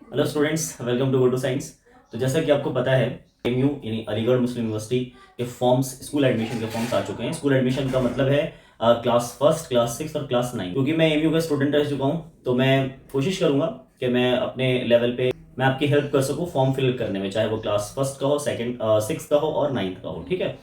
Hello students, welcome to go to science. तो जैसा कि आपको पता है, एमयू यानी अलीगढ़ मुस्लिम यूनिवर्सिटी के फॉर्म्स, स्कूल एडमिशन के फॉर्म्स आ चुके हैं। स्कूल एडमिशन का मतलब है क्लास फर्स्ट, क्लास सिक्स और क्लास नाइन। क्योंकि मैं एमयू का स्टूडेंट रह चुका हूँ, तो मैं कोशिश करूंगा कि मैं अपने लेवल पे मैं आपकी हेल्प कर सकूँ फॉर्म फिल करने में, चाहे वो क्लास फर्स्ट का हो, सेकंड सिक्स का हो और नाइन्थ का हो। ठीक है।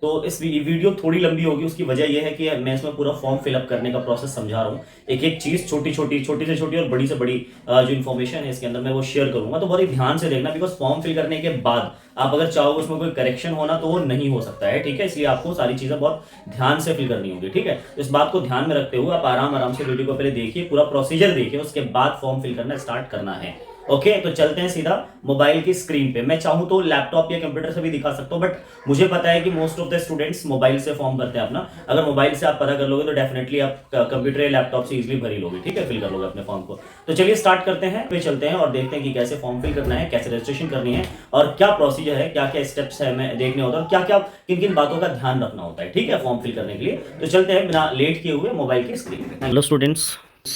तो इस वीडियो थोड़ी लंबी होगी। उसकी वजह यह है कि मैं इसमें पूरा फॉर्म फिलअप करने का प्रोसेस समझा रहा हूँ। एक एक चीज़, छोटी से छोटी और बड़ी से बड़ी जो इन्फॉर्मेशन है इसके अंदर मैं वो शेयर करूंगा। तो बहुत ही ध्यान से देखना, बिकॉज फॉर्म फिल करने के बाद आप अगर चाहोगे उसमें कोई करेक्शन होना तो वो नहीं हो सकता है। ठीक है। इसलिए आपको सारी चीज़ें बहुत ध्यान से फिल करनी होगी। ठीक है। तो इस बात को ध्यान में रखते हुए आप आराम आराम से वीडियो को पहले देखिए, पूरा प्रोसीजर देखिए, उसके बाद फॉर्म फिल करना स्टार्ट करना है। ओके। तो चलते हैं सीधा मोबाइल की स्क्रीन पे। मैं चाहूँ तो लैपटॉप या कंप्यूटर से भी दिखा सकता हूँ, बट मुझे पता है कि most of the students mobile से फॉर्म भरते हैं अपना। अगर मोबाइल से आप पता कर लोगे तो डेफिनेटली आप कंप्यूटर या लैपटॉप से इजीली भर ही लोगे। ठीक है। फिल कर लोगे अपने फॉर्म को। तो चलिए स्टार्ट करते हैं, पे चलते हैं और देखते हैं कि कैसे फॉर्म फिल करना है, कैसे रजिस्ट्रेशन करनी है और क्या प्रोसीजर है, क्या क्या स्टेप्स है मैं देखने होता है और क्या क्या किन किन बातों का ध्यान रखना होता है। ठीक है। फॉर्म फिल करने के लिए तो चलते हैं बिना लेट किए हुए मोबाइल की स्क्रीन पे। हेलो स्टूडेंट्स,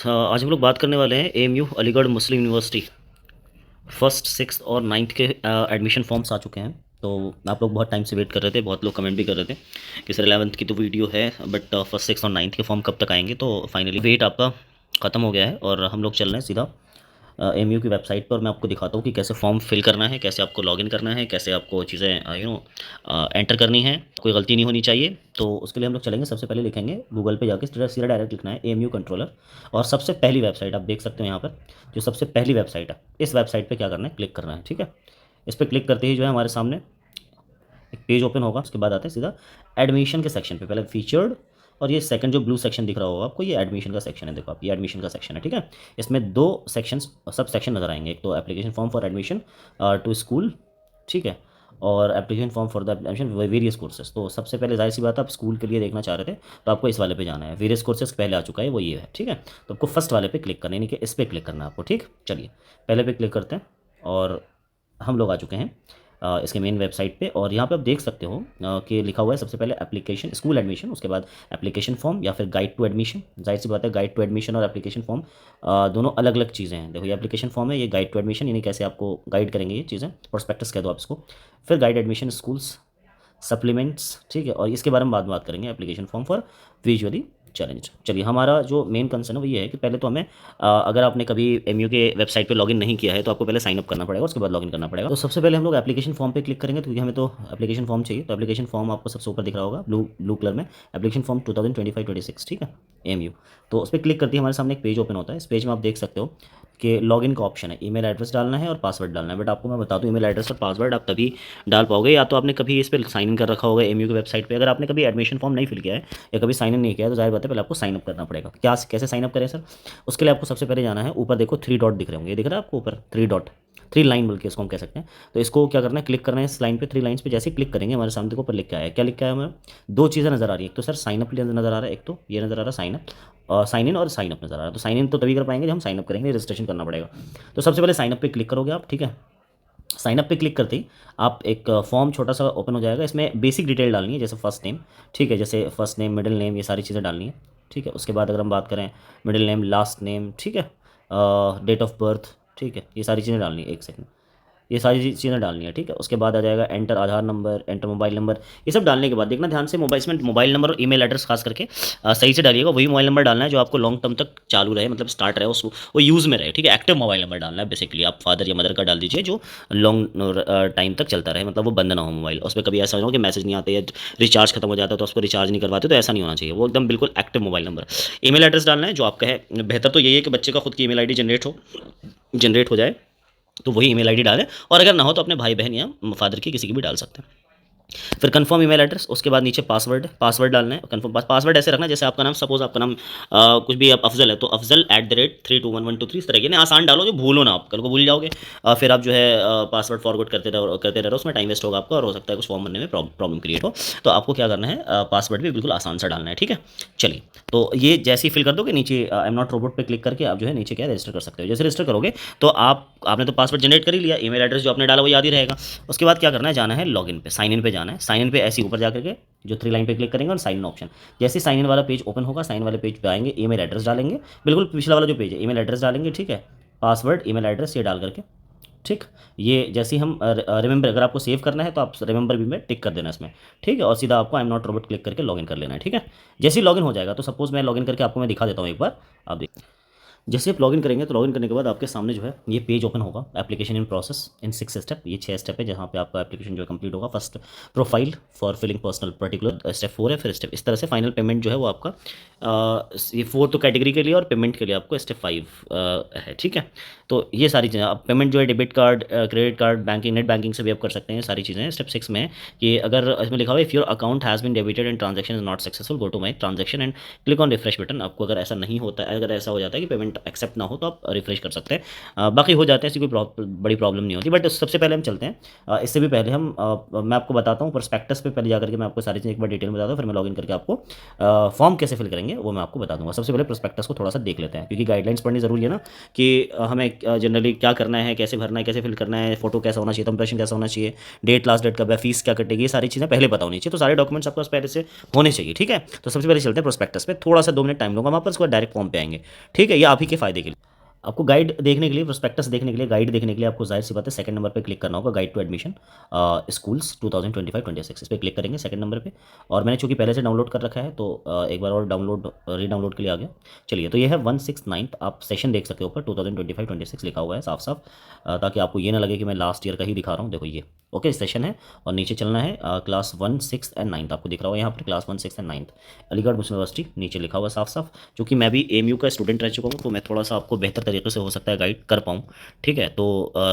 आज हम लोग बात करने वाले हैं AMU Aligarh Muslim university first, six और नाइन्थ के एडमिशन फॉर्म्स आ चुके हैं। तो आप लोग बहुत टाइम से वेट कर रहे थे, बहुत लोग कमेंट भी कर रहे थे कि सर 11th की तो वीडियो है, बट फर्स्ट, सिक्स और नाइन्थ के फॉर्म कब तक आएंगे। तो फाइनली वेट आपका ख़त्म हो गया है और हम लोग चल रहे हैं सीधा एमयू की वेबसाइट पर। मैं आपको दिखाता हूँ कि कैसे फॉर्म फिल करना है, कैसे आपको लॉगिन करना है, कैसे आपको चीज़ें एंटर करनी है, कोई गलती नहीं होनी चाहिए। तो उसके लिए हम लोग चलेंगे, सबसे पहले लिखेंगे गूगल पे जाके सीधा सीधा डायरेक्ट लिखना है एमयू कंट्रोलर। और सबसे पहली वेबसाइट आप देख सकते हो यहाँ पर, जो सबसे पहली वेबसाइट है, इस वेबसाइट पर क्या करना है, क्लिक करना है। ठीक है। इस पर क्लिक करते ही जो है हमारे सामने एक पेज ओपन होगा। उसके बाद आते हैं सीधा एडमिशन के सेक्शन पे। पहले फीचर्ड और ये सेकंड जो ब्लू सेक्शन दिख रहा होगा आपको, ये एडमिशन का सेक्शन है। देखो आप, ये एडमिशन का सेक्शन है। ठीक है। इसमें दो सेक्शन, सब सेक्शन नजर आएंगे। एक तो application form for admission to school, ठीक है, और application form for the admission various courses. तो सबसे पहले जाहिर सी बात है, आप स्कूल के लिए देखना चाह रहे थे तो आपको इस वाले पे जाना है। वेरियस कोर्सेज पहले आ चुका है, वो ये है। ठीक है। तो आपको फर्स्ट वाले पे क्लिक करना है, यानी कि इस पर क्लिक करना है आपको। ठीक, चलिए पहले पे क्लिक करते हैं और हम लोग आ चुके हैं इसके मेन वेबसाइट पे। और यहाँ पे आप देख सकते हो कि लिखा हुआ है सबसे पहले एप्लीकेशन स्कूल एडमिशन, उसके बाद एप्लीकेशन फॉर्म या फिर गाइड टू एडमिशन। जाहिर सी बात है, गाइड टू एडमिशन और एप्लीकेशन फॉर्म दोनों अलग अलग चीज़ें हैं। देखो, ये एप्लीकेशन फॉर्म है, ये गाइड टू एडमिशन, यानी कैसे आपको गाइड करेंगे ये चीज़ें, प्रोस्पेक्टस कह दो आप इसको। फिर गाइड एडमिशन स्कूल्स सप्लीमेंट्स, ठीक है, और इसके बारे में बाद में बात करेंगे, application form for visually challenge. चलिए, हमारा जो मेन कंसर्न है वो ये है कि पहले तो हमें अगर आपने कभी एमयू के वेबसाइट पे लॉगिन नहीं किया है तो आपको पहले साइन अप करना पड़ेगा, उसके बाद लॉगिन करना पड़ेगा। तो सबसे पहले हम लोग एप्लीकेशन फॉर्म पे क्लिक करेंगे, क्योंकि हमें तो एप्लीकेशन फॉर्म चाहिए। तो एप्लीकेशन फॉर्म आपको सबसे ऊपर दिख रहा होगा ब्लू ब्लू कलर में, एप्लीकेशन फॉर्म 2025-26, ठीक है, एमयू। तो उस पर क्लिक करते ही हमारे सामने एक पेज ओपन होता है। इस पेज में आप देख सकते हो कि लॉगिन का ऑप्शन है, ईमेल एड्रेस डालना है और पासवर्ड डालना है। बट आपको मैं बता दूं, ईमेल एड्रेस और पासवर्ड आप तभी डाल पाओगे या तो आपने कभी इस पर साइन इन कर रखा होगा एमयू की वेबसाइट पे। अगर आपने कभी एडमिशन फॉर्म नहीं फिल किया है या कभी साइन इन नहीं किया है तो जाहिर बात है पहले आपको साइन अप करना पड़ेगा। क्या, कैसे साइन अप करें सर? उसके लिए आपको सबसे पहले जाना है, ऊपर देखो 3 डॉट दिख रहे होंगे, ये दिख रहा है आपको ऊपर 3 डॉट, 3 लाइन बल्कि इसको हम कह सकते हैं। तो इसको क्या करना है, क्लिक करना है इस लाइन पे। 3 लाइन्स पे जैसे ही क्लिक करेंगे हमारे सामने देखो ऊपर लिख के आया है, क्या लिख के आया हमें, दो चीज़ें नजर आ रही है। एक तो सर साइन अप नजर आ रहा है, एक तो ये नजर आ रहा है साइन अप, साइन इन और साइन अप नजर आ रहा है। तो साइन इन तो तभी कर पाएंगे जब हम साइन अप करेंगे, रजिस्ट्रेशन करना पड़ेगा। तो सबसे पहले साइन अप पे क्लिक करोगे आप। ठीक है। साइन अप पे क्लिक करते ही आप एक फॉर्म छोटा सा ओपन हो जाएगा। इसमें बेसिक डिटेल डालनी है, जैसे फर्स्ट नेम, ठीक है, जैसे फर्स्ट नेम, मिडिल नेम, ये सारी चीज़ें डालनी है। ठीक है। उसके बाद अगर हम बात करें मिडिल नेम, लास्ट नेम, ठीक है, डेट ऑफ बर्थ, ठीक है, ये सारी चीज़ें डालनी है। एक सेकंड, ये सारी चीज़ें डालनी है। ठीक है। उसके बाद आ जाएगा एंटर आधार नंबर, एंटर मोबाइल नंबर। ये सब डालने के बाद देखना ध्यान से, मोबाइल में मोबाइल नंबर और ईमेल एड्रेस खास करके सही से डालिएगा। वही मोबाइल नंबर डालना है जो आपको लॉन्ग टर्म तक चालू रहे, मतलब स्टार्ट रहे, उसको वो यूज़ में रहे। ठीक है। एक्टिव मोबाइल नंबर डालना है बेसिकली। आप फादर या मदर का डाल दीजिए जो लॉन्ग टाइम तक चलता रहे, मतलब वो बंद ना हो मोबाइल। उस पर कभी ऐसा ना हो कि मैसेज नहीं आते या रिचार्ज खत्म हो जाता है तो उसको रिचार्ज नहीं करवाते, तो ऐसा नहीं होना चाहिए। वो एकदम बिल्कुल active mobile number. Email address डालना है जो आपका है। बेहतर तो यही है कि बच्चे का खुद की ईमेल आईडी जनरेट हो जाए, तो वही ईमेल आईडी डालें। और अगर ना हो तो अपने भाई बहन या फादर की किसी की भी डाल सकते हैं। फिर कंफर्म ईमेल एड्रेस, उसके बाद नीचे पासवर्ड, पासवर्ड डालना है। कंफर्म पासवर्ड ऐसे रखना जैसे आपका नाम, सपोज आपका नाम कुछ भी अफजल है तो अफजल @321123, इस तरह के आसान डालो जो भूलो ना, आप कल को भूल जाओगे। फिर आप जो है पासवर्ड फॉरवर्ड करते रहो, उसमें टाइम वेस्ट होगा आपका और हो सकता है कुछ फॉर्म भरने में प्रॉब्लम क्रिएट हो। तो आपको क्या करना है, पासवर्ड भी बिल्कुल आसान सा डालना है। ठीक है। चलिए, तो ये जैसे ही फिल कर दोगे नीचे आई एम नॉट रोबोट पे क्लिक करके आप जो है नीचे क्या रजिस्टर कर सकते हो। जैसे रजिस्टर करोगे तो आपने तो पासवर्ड जनरेट कर ही लिया, ईमेल एड्रेस जो आपने डाला वो याद ही रहेगा। उसके बाद क्या करना है, जाना है लॉगिन पे, साइन इन पे जाना है। साइन इन पे ऐसे ऊपर जाकर के जो 3 लाइन पे क्लिक करेंगे और साइन इन ऑप्शन, जैसे साइन इन वाला पेज ओपन होगा, साइन वाले पेज पे आएंगे, ईमेल एड्रेस डालेंगे, बिल्कुल पिछला वाला जो पेज है ईमेल एड्रेस डालेंगे। ठीक है। पासवर्ड, ईमेल एड्रेस ये डाल करके, ठीक। ये जैसे ही हम रिमेंबर, अगर आपको सेव करना है तो आप रिमेंबर भी में टिक कर देना इसमें, ठीक है। और सीधा आपको I am not robot click करके लॉगिन कर लेना है, ठीक है। जैसे ही लॉगिन हो जाएगा तो सपोज मैं लॉगिन करके आपको मैं दिखा देता हूँ एक बार, आप देखिए। जैसे आप लॉगिन करेंगे तो लॉगिन करने के बाद आपके सामने जो है ये पेज ओपन होगा, application in process in 6 step, ये 6 स्टेप है जहाँ पे आपका एप्लीकेशन जो है कंप्लीट होगा। First profile for filling personal particular, step 4 है, फिर स्टेप इस तरह से फाइनल पेमेंट जो है वो आपका ये 4 तो कैटेगरी के लिए और पेमेंट के लिए आपको स्टेप 5 है, ठीक है। तो ये सारी चीज़ें आप पेमेंट जो है debit card, credit card, banking, net banking से भी आप कर सकते हैं, सारी चीज़ें। स्टेप 6 में कि अगर इसमें लिखा हुआ है if your account has been debited and transaction is not successful go to my transaction and click on refresh button. आपको अगर ऐसा नहीं होता है, अगर ऐसा हो जाता है कि पेमेंट एक्सेप्ट ना हो तो आप रिफ्रेश कर सकते हैं। बाकी हो जाते हैं, ऐसी कोई बड़ी प्रॉब्लम नहीं होती। बट सबसे पहले हम चलते हैं, इससे भी पहले हम मैं आपको बताता हूँ प्रोस्पेक्टस पे पहले जाकर के मैं आपको सारी चीज़ एक बार डिटेल में बताता हूँ, फिर मैं लॉगिन करके आपको फॉर्म कैसे फिल करेंगे वो मैं आपको बता दूंगा। सबसे पहले प्रोस्पेक्टस को थोड़ा सा देख लेते हैं, क्योंकि गाइडलाइंस पढ़नी जरूरी है ना, कि हमें जनरली क्या करना है, कैसे भरना है, कैसे फिल करना है, फोटो कैसा होना चाहिए, इंप्रेशन कैसा होना चाहिए, डेट लास्ट डेट कब है, फीस क्या कटेगी, ये सारी चीज़ें पहले पता होनी चाहिए। तो सारे डॉक्यूमेंट्स आपके पास पहले से होने चाहिए, ठीक है। तो सबसे पहले चलते हैं प्रोस्पेक्टस पे, थोड़ा सा 2 मिनट टाइम लूंगा वहाँ पर, उसके बाद डायरेक्ट फॉर्म पे आएंगे, ठीक है। ये आप ही के फायदे के लिए, आपको गाइड देखने के लिए, प्रोस्पेक्टस देखने के लिए, गाइड देखने के लिए आपको जाहिर सी बात है सेकंड नंबर पे क्लिक करना होगा, गाइड टू एडमिशन स्कूल्स 2025-26, इस पर क्लिक करेंगे सेकंड नंबर पे। और मैंने चूंकि पहले से डाउनलोड कर रखा है तो एक बार और रीडाउनलोड के लिए आ गया। चलिए, तो ये है 169, आप सेशन देख सकते हो ऊपर 2025-26 लिखा हुआ है साफ साफ, ताकि आपको ये ना लगे कि मैं लास्ट ईयर का ही दिखा रहा हूँ। देखो ये ओके सेशन है, और नीचे चलना है क्लास 1, 6 एंड 9 आपको दिख रहा होगा यहाँ पर, class 1, 6 and 9 Aligarh Muslim university नीचे लिखा हुआ साफ साफ। क्योंकि मैं भी एएमयू का स्टूडेंट रह चुका हूँ तो मैं थोड़ा सा आपको बेहतर तरीके से हो सकता है गाइड कर पाऊँ, ठीक है। तो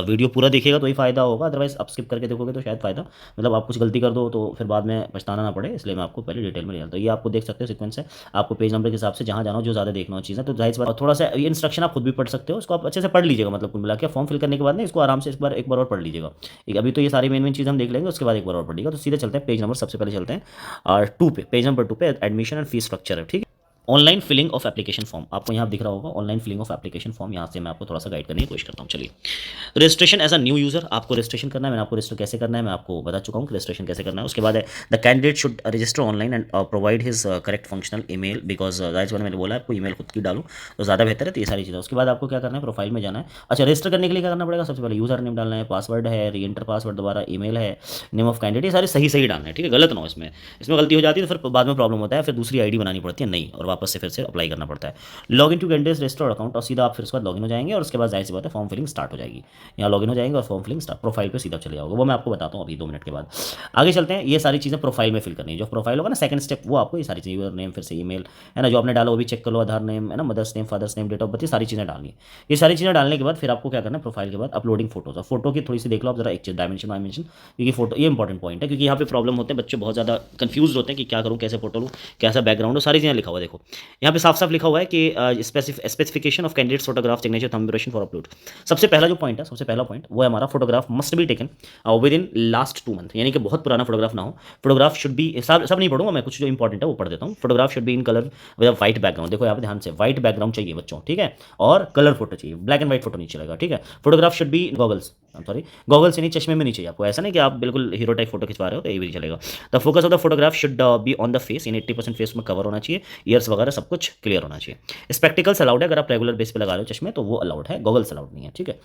वीडियो पूरा देखिएगा तो ही फायदा होगा, अदरवाइज आप स्किप करके देखोगे तो शायद फायदा, मतलब आप कुछ गलती कर दो तो फिर बाद में पछताना ना पड़े, इसलिए मैं आपको पहले डिटेल में ले जाता हूँ। ये आपको देख सकते हो सीक्वेंस है, आपको पेज नंबर के हिसाब से जहाँ जाना हो, जो ज़्यादा देखना हो चीज़ें, तो जाहिर सी बात थोड़ा सा ये इंस्ट्रक्शन आप खुद भी पढ़ सकते हो, इसको आप अच्छे से पढ़ लीजिएगा, मतलब कुल मिला के फॉर्म फिल करने के बाद ना इसको आराम से एक बार और पढ़ लीजिएगा। अभी तो ये सारी मेन चीज़ हम देख लेंगे, उसके बाद एक बार और पढ़िएगा। तो सीधे चलते हैं पेज नंबर, सबसे पहले चलते हैं और 2 पे, पेज नंबर 2 पे एडमिशन एंड फीस स्ट्रक्चर है, ठीक है। Online filling of application form आपको यहाँ दिख रहा होगा, online filling of application form, यहाँ से मैं आपको थोड़ा सा गाइड करने की कोशिश करता हूँ। चलिए, registration as a new user, आपको रजिस्ट्रेशन करना है, मैंने आपको रजिस्टर कैसे करना है मैं आपको बता चुका हूँ कि रजिस्ट्रेशन कैसे करना है। उसके बाद है the candidate should register online and provide his correct functional email, because that's मैंने बोला आपको ईमेल खुद की डालो तो ज़्यादा बेहतर है। तो ये सारी चीज़ें, उसके बाद आपको क्या करना है, प्रोफाइल में जाना है। अच्छा, रजिस्टर करने के लिए क्या करना पड़ेगा, सबसे पहले यूजर नेम डालना है, पासवर्ड है, री एंटर पासवर्ड, दोबारा ईमेल है, नेम ऑफ कैंडिडेट, ये सारे सही डालना है, ठीक है। गलत ना हो, इसमें गलती हो जाती है तो फिर बाद में प्रॉब्लम होता है, फिर दूसरी आईडी बनानी पड़ती है नहीं, और वापस से फिर से अप्लाई करना पड़ता है। Login to candidate register account, और सीधा आप फिर उसके बाद लॉगिन हो जाएंगे, और उसके बाद जाहिर सी बात है फॉर्म फिलिंग स्टार्ट हो जाएगी। यहाँ लॉगिन हो जाएंगे और फॉर्म फिलिंग स्टार्ट, प्रोफाइल पे सीधा चले जाओगे, वो मैं आपको बताता हूँ अभी 2 मिनट के बाद। आगे चलते हैं, ये सारी चीज़ें प्रोफाइल में फिल करनी है, जो प्रोफाइल होगा ना सेकंड स्टेप, वो आपको ये सारी चीज़ें, यूजर नेम, फिर से ईमेल है ना, जो आपने डाला वो भी चेक कर लो, आधार नेम है ना, mother's name, father's name, date of birth, ये सारी चीज़ें डालनी है। ये सारी चीज़ें डालने के बाद फिर आपको क्या करना है, प्रोफाइल के बाद अपलोडिंग फोटोज, और फोटो की थोड़ी सी देख लो आप जरा एक चीज़, डायमेंशन, क्योंकि फोटो ये इंपॉर्टेंट पॉइंट है, क्योंकि यहाँ पे प्रॉब्लम होते हैं, बच्चे बहुत ज़्यादा कंफ्यूज होते हैं कि क्या करूँ, कैसे फोटो लूँ, कैसा बैकग्राउंड हो, सारी चीज़ें लिखा हुआ है। देखो यहाँ पे साफ साफ लिखा हुआ है कि specification of candidate photograph, signature, thumb impression for upload. सबसे पहला जो पॉइंट है, सबसे पहला पॉइंट वो है हमारा, photograph must be taken with in last 2 month, यानी कि बहुत पुराना फोटोग्राफ ना हो। फोटोग्राफ शुड बी, सब नहीं पढ़ूंगा मैं, कुछ जो इंपॉर्टेंट है वो पढ़ देता हूँ। Photograph should be in colour with white background, देखो यहाँ पे ध्यान से, व्हाइट बैकग्राउंड चाहिए बच्चों, ठीक है, और कलर फोटो चाहिए, ब्लैक एंड व्हाइट फोटो नहीं चलेगा, ठीक है। Photograph should be goggles, goggles यानी चश्मे में नहीं चाहिए आपको, ऐसा नहीं कि आप बिल्कुल हीरो टाइप फोटो खिंचवा रहे हो तो ये भी नहीं चलेगा। The focus of the photograph should be on the face, यानी 80% फेस में कवर होना चाहिए, ईयर्स वगैरह सब कुछ क्लियर होना चाहिए। स्पेक्टिकल्स अलाउड है, अगर आप रेगुलर बेस पे लगा रहे हो चश्मे तो वो अलाउड है, गॉगल्स अलाउड नहीं है, ठीक है।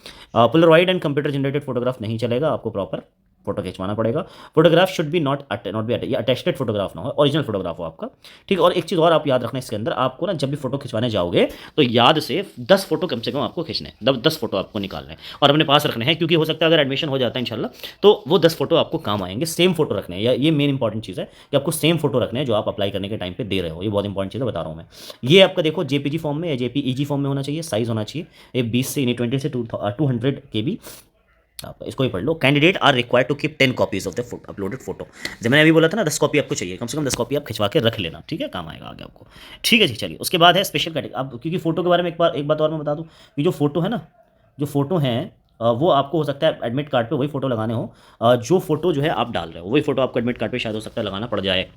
Polaroid and computer generated photograph नहीं चलेगा, आपको प्रॉपर फोटो खिंचवाना पड़ेगा। Photograph should be not be attested photograph ना हो, ओरिजिनल फोटोग्राफ हो आपका, ठीक है। और एक चीज़ और आप याद रखना इसके अंदर, आपको ना जब भी फोटो खिंचवाने जाओगे तो याद से 10 फोटो कम से कम आपको खींचने, 10 फोटो आपको निकालने हैं और अपने पास रखने हैं, क्योंकि हो सकता है अगर एडमिशन हो जाता है इंशाल्लाह तो वो 10 फोटो आपको काम आएंगे। सेम फोटो रखने हैं, ये मेन इंपॉर्टेंट चीज़ है कि आपको सेम फोटो रखने हैं जो आप अप्लाई करने के टाइम पे दे रहे हो, ये बहुत इंपॉर्टेंट चीज़ है, बता रहा हूँ मैं। ये आपका देखो जेपीजी फॉर्म में या जेपीईजी फॉर्म में होना चाहिए, साइज होना चाहिए ये 20 से 20 से 200 KB, आप इसको ही पढ़ लो। Candidate are required to keep 10 copies of the uploaded photo, जब मैंने अभी बोला था ना 10 कॉपी आपको चाहिए, कम से कम 10 कॉपी आप खिंचवा के रख लेना, ठीक है, काम आएगा आगे आपको, ठीक है जी। चलिए, उसके बाद है स्पेशल कैटेगरी, अब क्योंकि फोटो के बारे में एक बात और मैं बता दूँ कि जो फोटो है ना, जो फोटो हैं वो आपको हो सकता है एडमिट कार्ड पे वही फोटो लगाने हो, जो फोटो जो है आप डाल रहे हो वही फोटो आपको एडमिट कार्ड पे शायद हो सकता है लगाना पड़ जाए,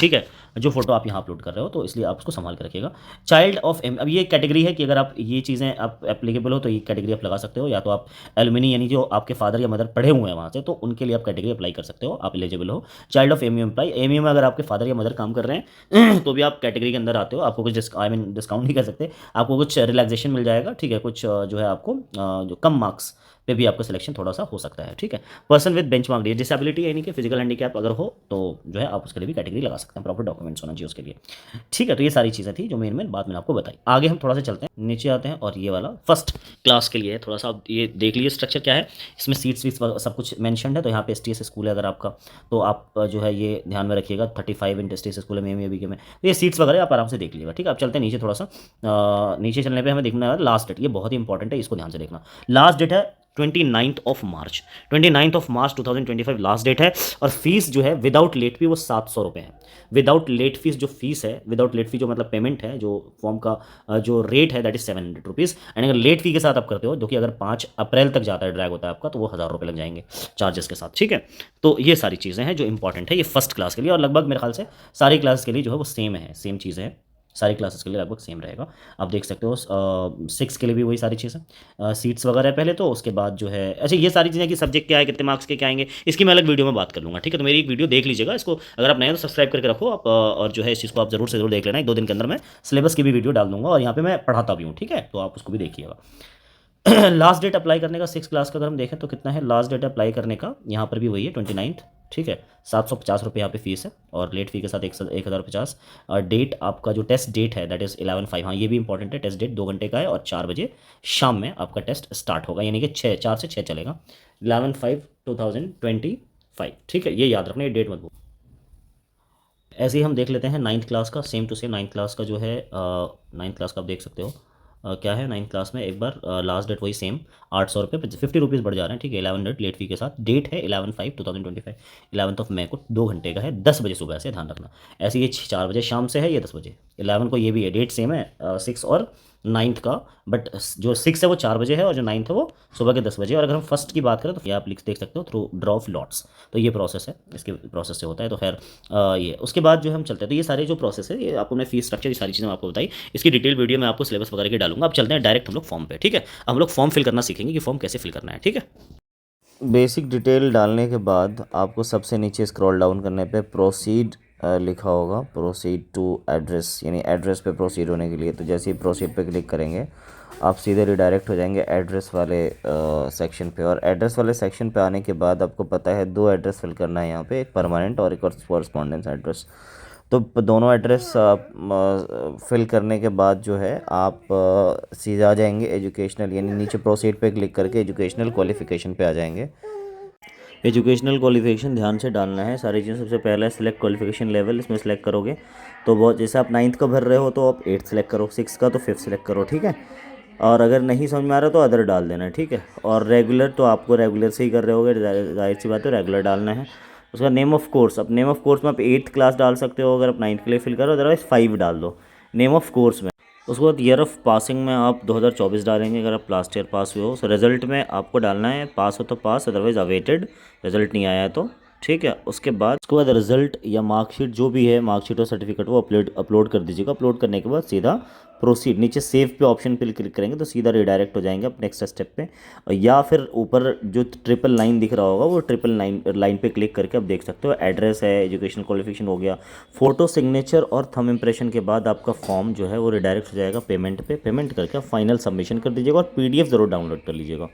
ठीक है, जो फोटो आप यहाँ अपलोड कर रहे हो, तो इसलिए आप उसको संभाल के रखिएगा। चाइल्ड ऑफ एम, अब ये कैटेगरी है कि अगर आप ये चीज़ें आप एप्लीकेबल हो तो ये कैटेगरी आप लगा सकते हो, या तो आप एलुमिनी यानी जो आपके फादर या मदर पढ़े हुए हैं वहाँ से, तो उनके लिए आप कैटेगरी अप्लाई कर सकते हो, आप एलिजिबल हो। Child of MU employ, MU में अगर आपके फादर या मदर काम कर रहे हैं तो भी आप कैटेगरी के अंदर आते हो, आपको कुछ डिस्काउंट नहीं कर सकते, आपको कुछ रिलैक्सेशन मिल जाएगा, ठीक है, कुछ जो है आपको जो कम मार्क्स पे भी आपका सिलेक्शन थोड़ा सा हो सकता है, ठीक है। पर्सन विद बेंचमार्क डिसेबिलिटी यानी कि फिजिकल हैंडीकैप अगर हो तो जो है आप उसके लिए भी कैटेगरी लगा सकते हैं, प्रॉपर डॉक्यूमेंट्स होना चाहिए उसके लिए, ठीक है। तो ये सारी चीज़ें थी जो मेन बात मैंने आपको बताई। आगे हम थोड़ा सा चलते हैं, नीचे आते हैं, और ये वाला फर्स्ट क्लास के लिए है, थोड़ा सा आप ये देख लीजिए स्ट्रक्चर क्या है, इसमें सीट्स वीट्स सब कुछ मैंशनड है। तो यहाँ पे STS स्कूल है अगर आपका, तो आप जो है ये ध्यान में रखिएगा, 35 इंट STS स्कूल है में BK में, तो ये सीट्स वगैरह आप आराम से देख लीजिएगा, ठीक है। आप चलते हैं नीचे थोड़ा सा, नीचे चलने पर हमें देखना है लास्ट डेट, ये बहुत ही इंपॉर्टेंट है, इसको ध्यान से देखना। लास्ट डेट है 29 मार्च 2025 लास्ट डेट है, और फीस जो है विदाउट लेट फी वो 700 रुपये है। विदाउट लेट फीस जो फीस है, विदाउट लेट फी जो मतलब पेमेंट है, जो फॉर्म का जो रेट है दैट इज 700 रुपीज़। एंड अगर लेट फी के साथ आप करते हो, जो कि अगर 5 अप्रैल तक जाता है ड्रैग होता है आपका, तो वो 1000 रुपये लग जाएंगे चार्जेस के साथ, ठीक है। तो ये सारी चीज़ें हैं जो इंपॉर्टेंट है ये फर्स्ट क्लास के लिए, और लगभग मेरे ख्याल से सारी क्लास के लिए जो है वो सेम चीज़ें हैं, सारी क्लासेस के लिए लगभग सेम रहेगा। आप देख सकते हो 6 के लिए भी वही सारी चीज़ें, सीट्स वगैरह पहले, तो उसके बाद जो है अच्छा ये सारी चीज़ें कि सब्जेक्ट क्या है, कितने मार्क्स के क्या आएंगे, इसकी मैं अलग वीडियो में बात कर लूँगा, ठीक है। तो मेरी एक वीडियो देख लीजिएगा, इसको अगर आप नए हो तो सब्सक्राइब करके रखो आप, और जो है इस चीज़ को आप जरूर से जरूर देख लेना, 1-2 दिन के अंदर मैं सिलेबस की भी वीडियो डाल दूँगा, और यहाँ पर मैं पढ़ाता भी हूँ, ठीक है, तो आप उसको भी देखिएगा। लास्ट डेट अप्लाई करने का 6 क्लास का अगर हम देखें तो कितना है लास्ट डेट अप्लाई करने का, यहाँ पर भी वही है 29, ठीक है। 750 रुपये यहाँ पे फीस है, और लेट फी के साथ 1050। और डेट आपका जो टेस्ट डेट है दैट इज़ 11/5, हाँ ये भी इंपॉर्टेंट है, टेस्ट डेट 2 घंटे का है, और 4 बजे शाम में आपका टेस्ट स्टार्ट होगा, यानी कि 4 से 6 चलेगा, 11/5/2025, ठीक है, ये याद रखना, ये डेट मत भूल। ऐसे ही हम देख लेते हैं 9th क्लास का, same to same 9th class का जो है 9th क्लास का आप देख सकते हो, क्या है 9th क्लास में, एक बार लास्ट डेट वही सेम 800 रुपये, 50 रुपीज़ बढ़ जा रहे हैं, ठीक है। 1100 लेट फी के साथ, डेट है 11/5/2025, 11 मई को, 2 घंटे का है, 10 बजे सुबह से, ध्यान रखना। ऐसे ये 4 बजे शाम से है, ये 10 बजे, 11 को ये भी है, डेट सेम है 6 और 9th का, बट जो 6 है वो 4 बजे है, और जो 9th है वो सुबह के 10 बजे। और अगर हम फर्स्ट की बात करें तो ये आप देख सकते हो थ्रू ड्रॉ ऑफ लॉट्स, तो ये प्रोसेस है, इसके प्रोसेस से होता है। तो खैर ये उसके बाद जो हम चलते हैं, तो ये सारे जो प्रोसेस है, ये आपको मैं फीस स्ट्रक्चर, ये सारी चीज़ें आपको बताई, इसकी डिटेल वीडियो में आपको सिलेबस वगैरह की डालूंगा। अब चलते हैं डायरेक्ट हम लोग फॉर्म पे, ठीक है। अब हम लोग फॉर्म फिल करना सीखेंगे कि फॉर्म कैसे फिल करना है, ठीक है। बेसिक डिटेल डालने के बाद आपको सबसे नीचे स्क्रॉल डाउन करने पे प्रोसीड लिखा होगा, प्रोसीड टू एड्रेस, यानी एड्रेस पे प्रोसीड होने के लिए। तो जैसे ही प्रोसीड पे क्लिक करेंगे आप सीधे रिडायरेक्ट हो जाएंगे एड्रेस वाले सेक्शन पे। और एड्रेस वाले सेक्शन पे आने के बाद आपको पता है 2 एड्रेस फिल करना है यहाँ पे, एक परमानेंट और एक कॉरस्पॉन्डेंस एड्रेस। तो दोनों एड्रेस फिल करने के बाद जो है आप सीधे आ जाएंगे एजुकेशनल, यानी नीचे प्रोसीड पे क्लिक करके एजुकेशनल क्वालिफ़िकेशन पे आ जाएंगे। एजुकेशनल क्वालिफिकेशन ध्यान से डालना है सारी चीज़ें। सबसे पहले सिलेक्ट क्वालिफिकेशन लेवल, इसमें सेलेक्ट करोगे तो बहुत, जैसे आप 9th का भर रहे हो तो आप 8th सेलेक्ट करो, 6 का तो 5th सेलेक्ट करो, ठीक है। और अगर नहीं समझ में आ रहा तो अदर डाल देना, ठीक है। और रेगुलर तो आपको रेगुलर से ही कर रहे होगे, जाहिर सी बात है रेगुलर डालना है। उसका नेम ऑफ कोर्स, अब नेम ऑफ कोर्स में आप 8th क्लास डाल सकते हो अगर आप 9th के लिए फिल करो, अदरवाइज 5 डाल दो नेम ऑफ कोर्स में। उसके बाद ईयर ऑफ पासिंग में आप 2024 डालेंगे अगर आप लास्ट ईयर पास हुए हो। सो रिजल्ट में आपको डालना है पास हो तो पास, अदरवाइज अवेटेड, रिजल्ट नहीं आया है तो, ठीक है। उसके बाद रिजल्ट या मार्कशीट जो भी है, मार्कशीट और सर्टिफिकेट वो अपलोड कर दीजिएगा। अपलोड करने के बाद सीधा प्रोसीड, नीचे सेव पे ऑप्शन पे क्लिक करेंगे तो सीधा रिडायरेक्ट हो जाएंगे आप नेक्स्ट स्टेप पे। या फिर ऊपर जो ट्रिपल लाइन दिख रहा होगा वो ट्रिपल लाइन पे क्लिक करके आप देख सकते हो एड्रेस है, एजुकेशन क्वालिफिकेशन हो गया, फोटो, सिग्नेचर और थंब इम्प्रेशन के बाद आपका फॉर्म जो है वो रिडायरेक्ट हो जाएगा पेमेंट पे। पेमेंट करके आप फाइनल सबमिशन कर दीजिएगा, और PDF ज़रूर डाउनलोड कर लीजिएगा।